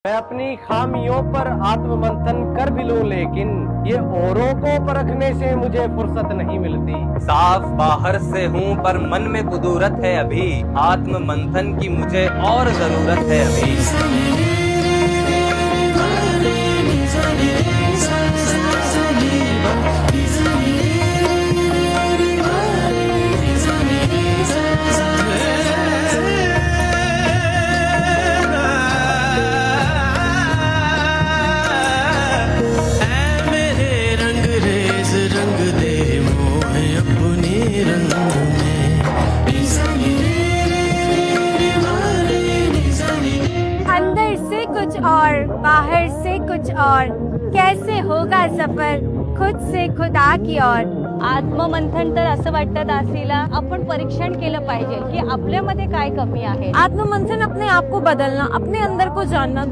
मैं अपनी खामियों पर आत्ममंथन कर भी लूं, लेकिन ये औरों को परखने से मुझे फुर्सत नहीं मिलती। साफ बाहर से हूँ पर मन में कुदूरत है अभी, आत्म मंथन की मुझे और जरूरत है अभी। अंदर से कुछ और बाहर से कुछ और, कैसे होगा सफर खुद से खुदा की ओर। आत्ममंथन तर असं वाटतं दासीला आपण परीक्षण केलं पाहिजे की आपल्यामध्ये काय कमी आहे। आत्ममंथन अपने आप को बदलना, अपने अंदर को जानना।